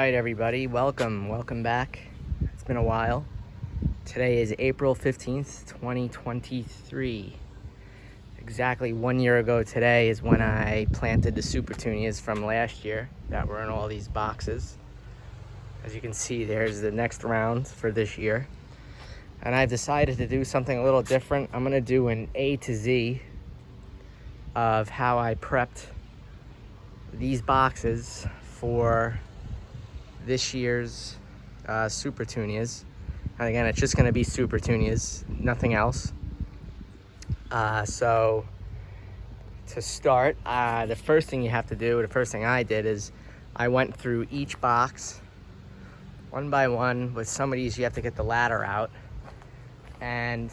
right, everybody, welcome back. It's been a while. Today is April 15th, 2023. Exactly 1 year ago today is when I planted the Supertunias from last year that were in all these boxes. As you can see, there's the next round for this year. And I've decided to do something a little different. I'm gonna do an A to Z of how I prepped these boxes for this year's Supertunias. And again, it's just gonna be Supertunias, nothing else. So to start, the first thing you have to do, the first thing I did is I went through each box one by one. With some of these, you have to get the ladder out. And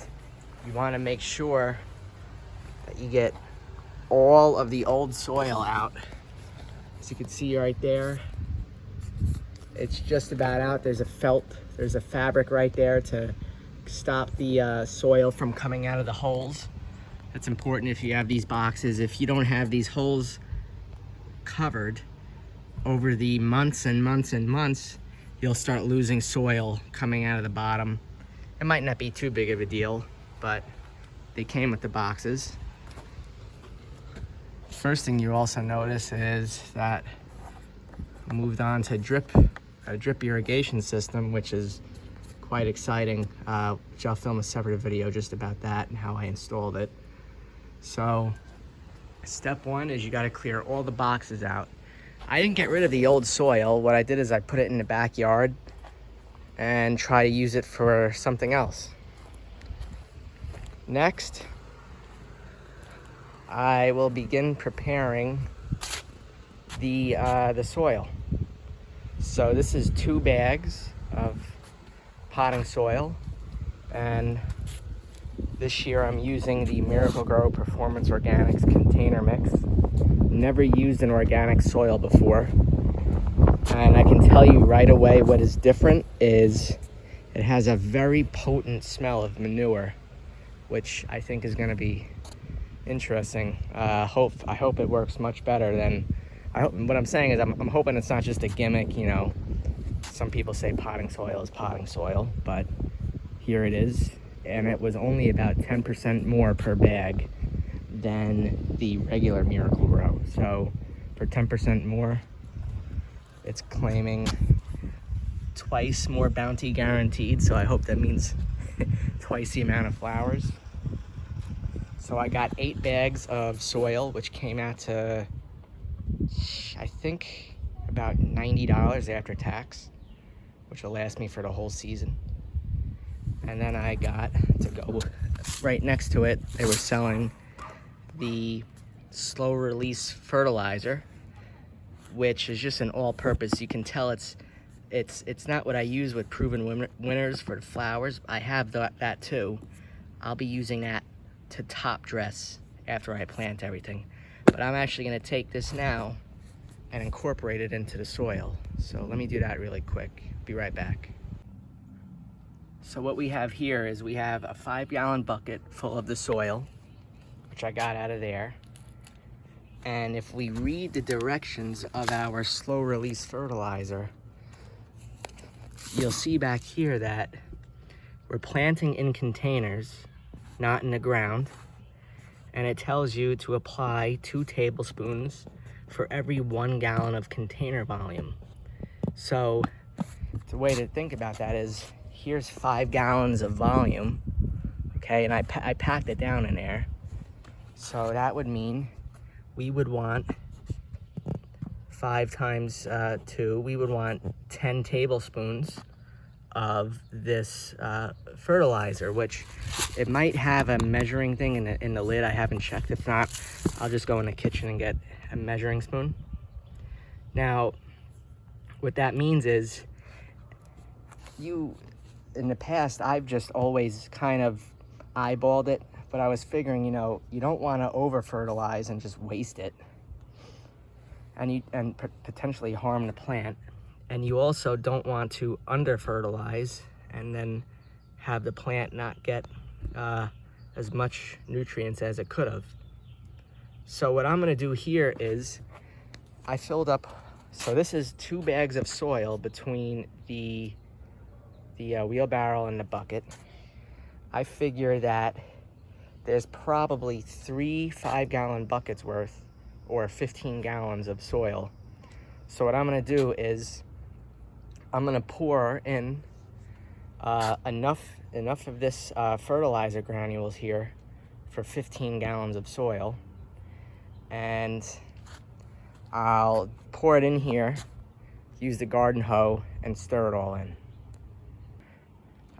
you wanna make sure that you get all of the old soil out. As you can see right there, it's just about out. There's a fabric right there to stop the soil from coming out of the holes. That's important if you have these boxes. If you don't have these holes covered over the months and months and months, you'll start losing soil coming out of the bottom. It might not be too big of a deal, but they came with the boxes. First thing you also notice is that I moved on to a drip irrigation system, which is quite exciting, which I'll film a separate video just about that and how I installed it. So step one is you got to clear all the boxes out. I didn't get rid of the old soil. What I did is I put it in the backyard and try to use it for something else. Next, I will begin preparing the soil. So this is 2 bags of potting soil, and this year I'm using the Miraclegro Performance Organics container mix. Never used an organic soil before, and I can tell you right away what is different is it has a very potent smell of manure, which I think is going to be interesting. I hope it works much better than what I'm saying is I'm hoping it's not just a gimmick. You know, some people say potting soil is potting soil, but here it is, and it was only about 10% more per bag than the regular Miraclegro. So for 10% more, it's claiming twice more bounty guaranteed, so I hope that means twice the amount of flowers. So I got 8 bags of soil, which came out to, I think, about $90 after tax, which will last me for the whole season. And then I got to go right next to it. They were selling the slow release fertilizer, which is just an all-purpose. You can tell it's not what I use with Provenwinners for the flowers. I have that too. I'll be using that to top dress after I plant everything. But I'm actually gonna take this now and incorporate it into the soil. So let me do that really quick. Be right back. So what we have here is we have a 5-gallon bucket full of the soil, which I got out of there. And if we read the directions of our slow release fertilizer, you'll see back here that we're planting in containers, not in the ground. And it tells you to apply 2 tablespoons for every 1 gallon of container volume. So the way to think about that is, here's 5 gallons of volume, okay? And I packed it down in there. So that would mean we would want 5 times 2, we would want 10 tablespoons of this fertilizer, which it might have a measuring thing in the lid. I haven't checked. If not, I'll just go in the kitchen and get a measuring spoon. Now, what that means is in the past, I've just always kind of eyeballed it, but I was figuring, you know, you don't want to over fertilize and just waste it and potentially harm the plant. And you also don't want to under fertilize and then have the plant not get as much nutrients as it could have. So what I'm gonna do here is I filled up So this is 2 bags of soil between the wheelbarrow and the bucket. I figure that there's probably 3 5-gallon buckets worth, or 15 gallons of soil. So what I'm gonna do is I'm gonna pour in enough of this fertilizer granules here for 15 gallons of soil, and I'll pour it in here, use the garden hoe, and stir it all in.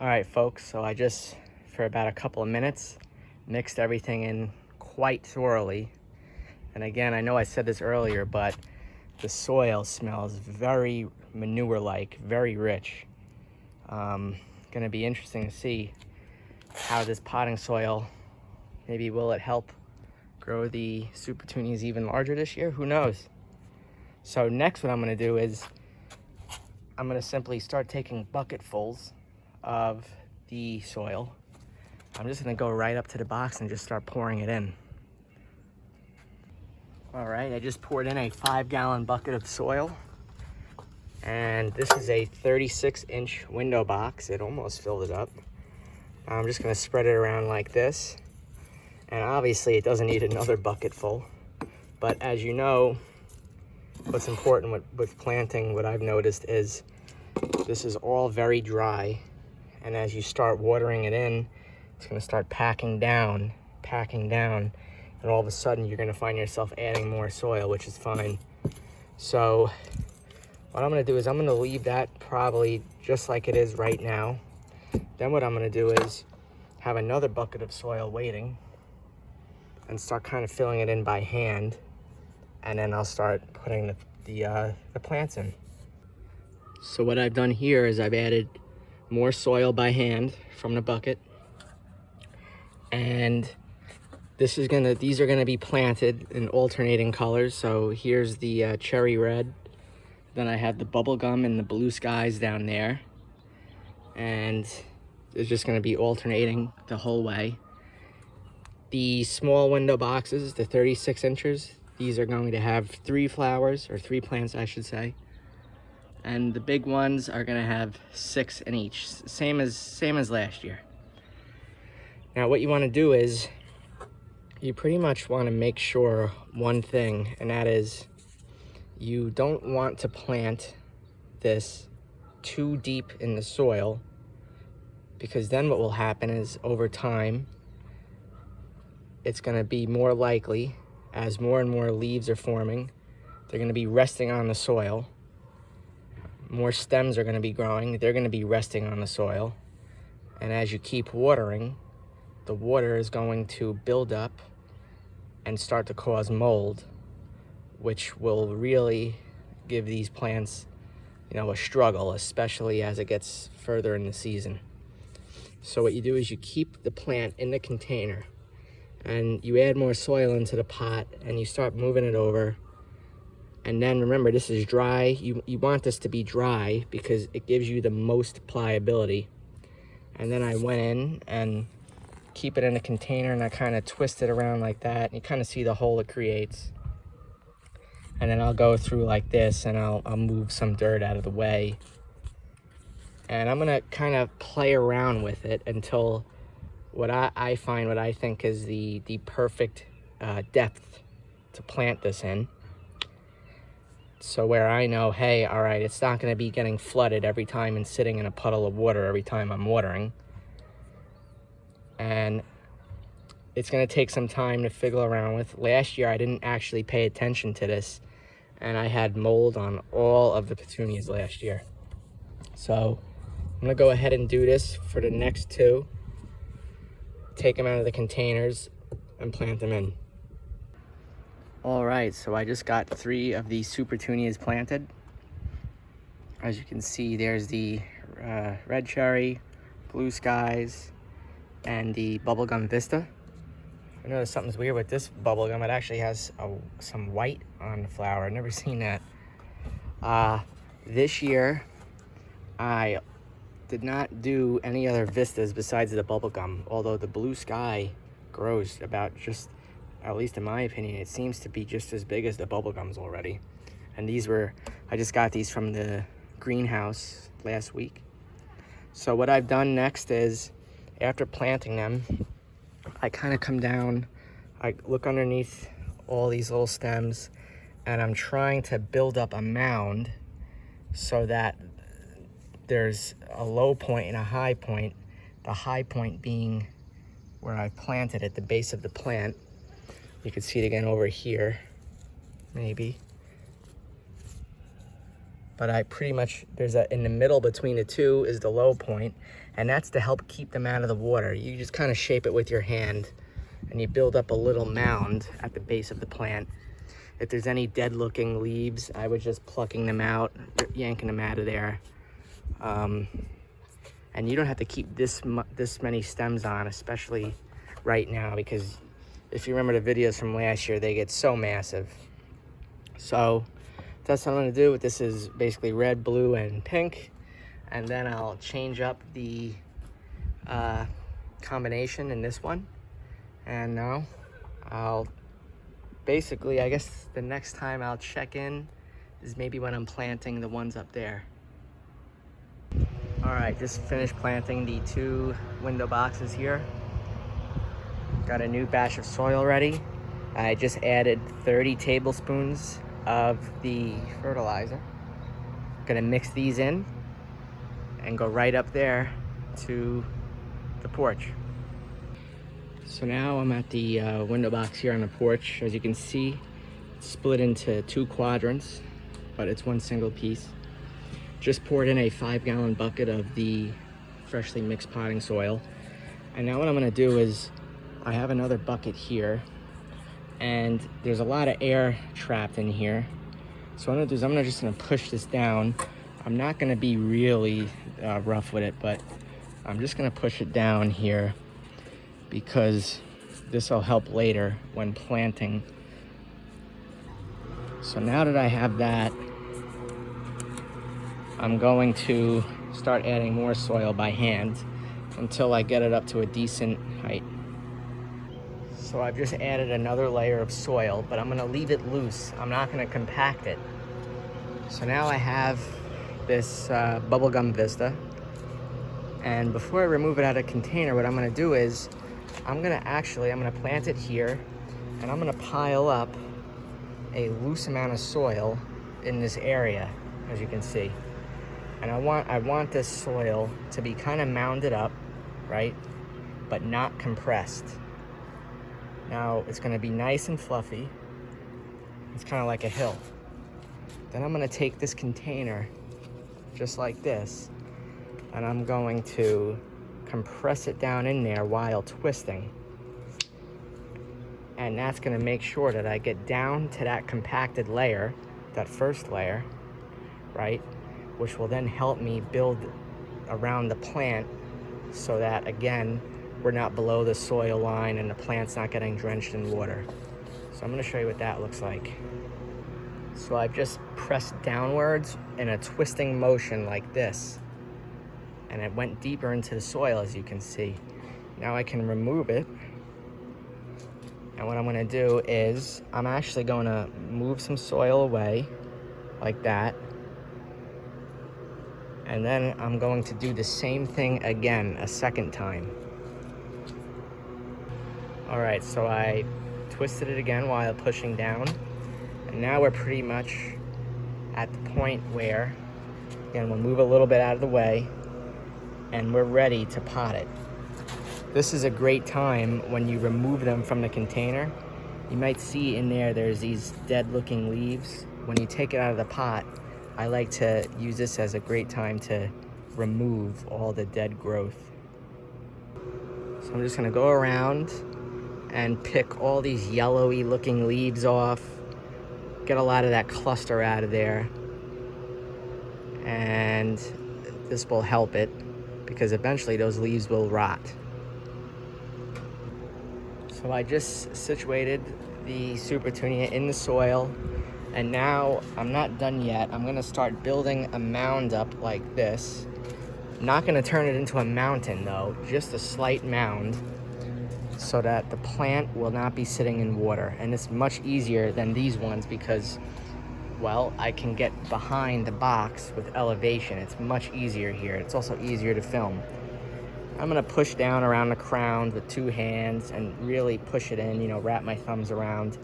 All right, folks, so I just, for about a couple of minutes, mixed everything in quite thoroughly. And again, I know I said this earlier, but the soil smells very manure-like, very rich. Gonna be interesting to see how this potting soil, maybe will it help grow the Supertunias even larger this year? Who knows? So next what I'm gonna do is I'm gonna simply start taking bucketfuls of the soil. I'm just gonna go right up to the box and just start pouring it in. All right, I just poured in a 5-gallon bucket of soil. And this is a 36-inch window box. It almost filled it up. I'm just gonna spread it around like this. And obviously it doesn't need another bucket full. But as you know, what's important with planting, what I've noticed is this is all very dry. And as you start watering it in, it's gonna start packing down. And all of a sudden you're gonna find yourself adding more soil, which is fine. So what I'm gonna do is I'm gonna leave that probably just like it is right now. Then what I'm gonna do is have another bucket of soil waiting and start kind of filling it in by hand. And then I'll start putting the plants in. So what I've done here is I've added more soil by hand from the bucket. And these are gonna be planted in alternating colors. So here's the cherry red. Then I have the Bubblegum and the Blueskies down there. And it's just gonna be alternating the whole way. The small window boxes, the 36 inches, these are going to have 3 flowers, or 3 plants, I should say. And the big ones are gonna have 6 in each, same as last year. Now what you wanna do is, you pretty much wanna make sure one thing, and that is, you don't want to plant this too deep in the soil, because then what will happen is over time, it's gonna be more likely, as more and more leaves are forming, they're gonna be resting on the soil. More stems are gonna be growing, they're gonna be resting on the soil. And as you keep watering, the water is going to build up and start to cause mold, which will really give these plants, a struggle, especially as it gets further in the season. So what you do is you keep the plant in the container and you add more soil into the pot and you start moving it over. And then remember, this is dry. You want this to be dry because it gives you the most pliability. And then I went in and keep it in a container and I kind of twist it around like that. And you kind of see the hole it creates. And then I'll go through like this and I'll move some dirt out of the way. And I'm gonna kind of play around with it until what I find, what I think is the perfect depth to plant this in. So where I know, hey, all right, it's not gonna be getting flooded every time and sitting in a puddle of water every time I'm watering. And it's gonna take some time to fiddle around with. Last year, I didn't actually pay attention to this, and I had mold on all of the petunias last year. So I'm gonna go ahead and do this for the next 2. Take them out of the containers and plant them in. All right, so I just got 3 of these Supertunias planted. As you can see, there's the red cherry, Blueskies, and the Bubblegum Vista. I noticed something's weird with this bubblegum. It actually has some white on the flower. I've never seen that. This year, I did not do any other vistas besides the bubblegum, although the blue sky grows about just, at least in my opinion, it seems to be just as big as the bubblegums already. And I just got these from the greenhouse last week. So what I've done next is, after planting them, I kind of come down, I look underneath all these little stems, and I'm trying to build up a mound so that there's a low point and a high point, the high point being where I planted at the base of the plant. You can see it again over here, maybe. But I pretty much, in the middle between the two is the low point, and that's to help keep them out of the water. You just kind of shape it with your hand, and you build up a little mound at the base of the plant. If there's any dead looking leaves, I was just plucking them out, yanking them out of there. And you don't have to keep this many stems on, especially right now, because if you remember the videos from last year, they get so massive. So that's what I'm gonna do. This is basically red, blue, and pink. And then I'll change up the combination in this one. And now I guess the next time I'll check in is maybe when I'm planting the ones up there. All right, just finished planting the 2 window boxes here. Got a new batch of soil ready. I just added 30 tablespoons of the fertilizer. Gonna mix these in and go right up there to the porch. So now I'm at the window box here on the porch. As you can see, it's split into 2 quadrants, but it's one single piece. Just poured in a 5-gallon bucket of the freshly mixed potting soil. And now what I'm gonna do is, I have another bucket here, and there's a lot of air trapped in here. So what I'm gonna do is I'm just gonna push this down. I'm not gonna be really rough with it, but I'm just gonna push it down here because this will help later when planting. So now that I have that, I'm going to start adding more soil by hand until I get it up to a decent height. So I've just added another layer of soil, but I'm gonna leave it loose. I'm not gonna compact it. So now I have this bubblegum vista. And before I remove it out of the container, what I'm gonna do is, I'm gonna plant it here, and I'm gonna pile up a loose amount of soil in this area, as you can see. And I want this soil to be kind of mounded up, right? But not compressed. Now it's gonna be nice and fluffy. It's kind of like a hill. Then I'm gonna take this container, just like this, and I'm going to compress it down in there while twisting. And that's gonna make sure that I get down to that compacted layer, that first layer, right? Which will then help me build around the plant so that, again, we're not below the soil line and the plant's not getting drenched in water. So I'm gonna show you what that looks like. So I've just pressed downwards in a twisting motion like this, and it went deeper into the soil, as you can see. Now I can remove it. And what I'm gonna do is, I'm actually gonna move some soil away like that. And then I'm going to do the same thing again, a second time. All right, so I twisted it again while pushing down. And now we're pretty much at the point where, again, we'll move a little bit out of the way and we're ready to pot it. This is a great time when you remove them from the container. You might see in there's these dead looking leaves. When you take it out of the pot, I like to use this as a great time to remove all the dead growth. So I'm just gonna go around and pick all these yellowy looking leaves off, get a lot of that cluster out of there. And this will help it because eventually those leaves will rot. So I just situated the Supertunia in the soil. And now I'm not done yet. I'm gonna start building a mound up like this. I'm not gonna turn it into a mountain though, just a slight mound so that the plant will not be sitting in water. And it's much easier than these ones because well, I can get behind the box with elevation. It's much easier here. It's also easier to film. I'm gonna push down around the crown with 2 hands and really push it in, you know, wrap my thumbs around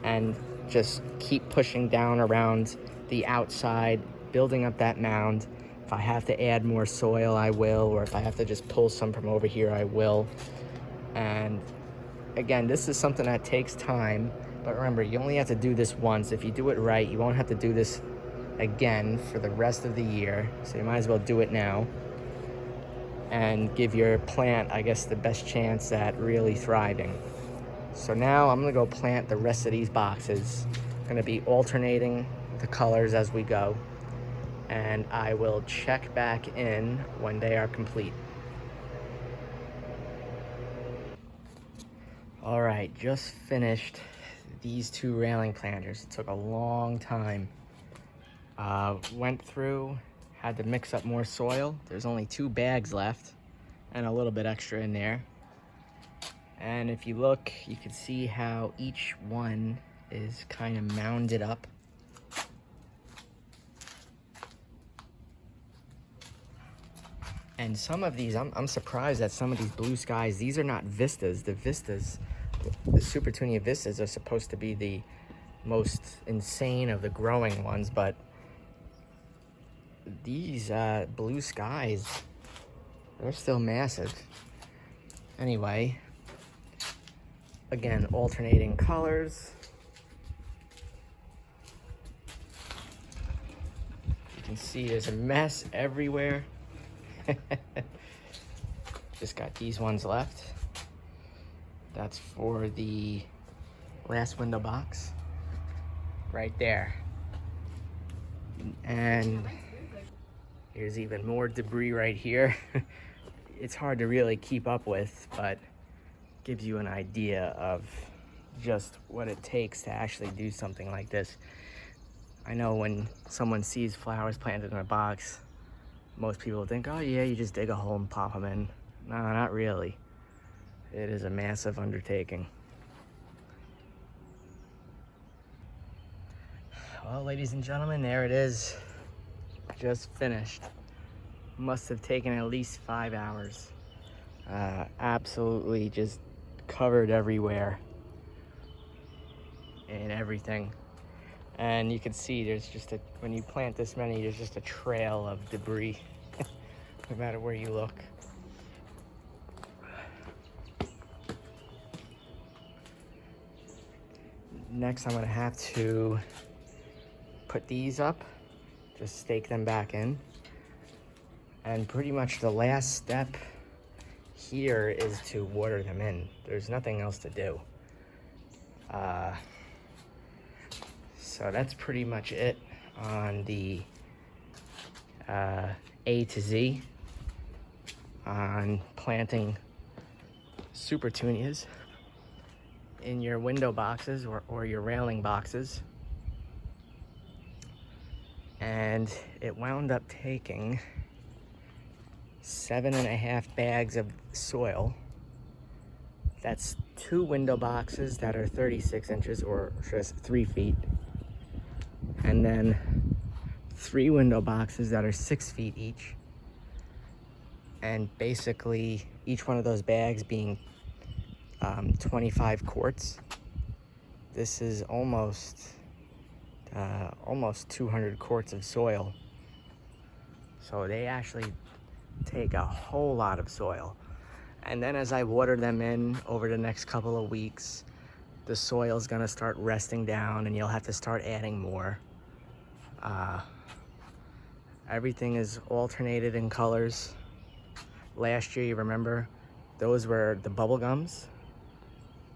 and just keep pushing down around the outside, building up that mound. If I have to add more soil, I will, or if I have to just pull some from over here, I will. And again, this is something that takes time, but remember, you only have to do this once. If you do it right, you won't have to do this again for the rest of the year, so you might as well do it now and give your plant, I guess, the best chance at really thriving. So now I'm gonna go plant the rest of these boxes. I'm gonna be alternating the colors as we go, and I will check back in when they are complete. All right, just finished these 2 railing planters. It took a long time. Went through, had to mix up more soil. There's only 2 bags left and a little bit extra in there. And if you look, you can see how each one is kind of mounded up. And some of these, I'm surprised at some of these Blueskies. These are not Vistas. The Supertunia Vistas are supposed to be the most insane of the growing ones, but these Blueskies, they're still massive. Anyway, again, alternating colors. You can see there's a mess everywhere. Just got these ones left. That's for the last window box right there. And here's even more debris right here. It's hard to really keep up with, but gives you an idea of just what it takes to actually do something like this. I know when someone sees flowers planted in a box, most people think, oh yeah, you just dig a hole and pop them in. No, not really. It is a massive undertaking. Well, ladies and gentlemen, there it is. Just finished. Must have taken at least 5 hours. Absolutely just covered everywhere and everything. And you can see there's just when you plant this many, there's just a trail of debris, no matter where you look. Next, I'm gonna have to put these up, just stake them back in. And pretty much the last step here is to water them in. There's nothing else to do. So that's pretty much it on the A to Z on planting Supertunias in your window boxes or your railing boxes. And it wound up taking 7.5 bags of soil. That's 2 window boxes that are 36 inches or just 3 feet. And then 3 window boxes that are 6 feet each. And basically each one of those bags being 25 quarts. This is almost 200 quarts of soil. So they actually take a whole lot of soil. And then as I water them in over the next couple of weeks, the soil's gonna start resting down and you'll have to start adding more. Everything is alternated in colors. Last year, you remember, those were the Bubblegums.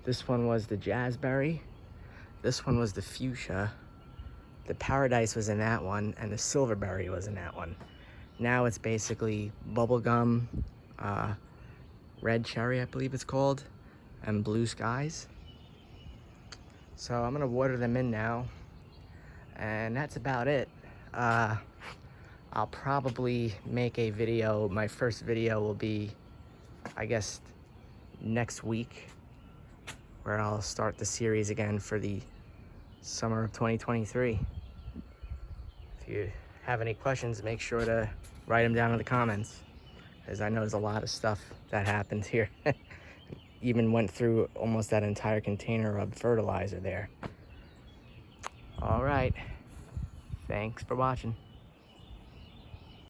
This one was the Jazzberry. This one was the Fuchsia. The Paradise was in that one, and the Silverberry was in that one. Now it's basically Bubblegum, Red Cherry, I believe it's called, and Blueskies. So I'm gonna water them in now, and that's about it. I'll probably make a video. My first video will be, I guess, next week, where I'll start the series again for the summer of 2023. If you have any questions, make sure to write them down in the comments, because I know there's a lot of stuff that happened here. Even went through almost that entire container of fertilizer there. All right, thanks for watching.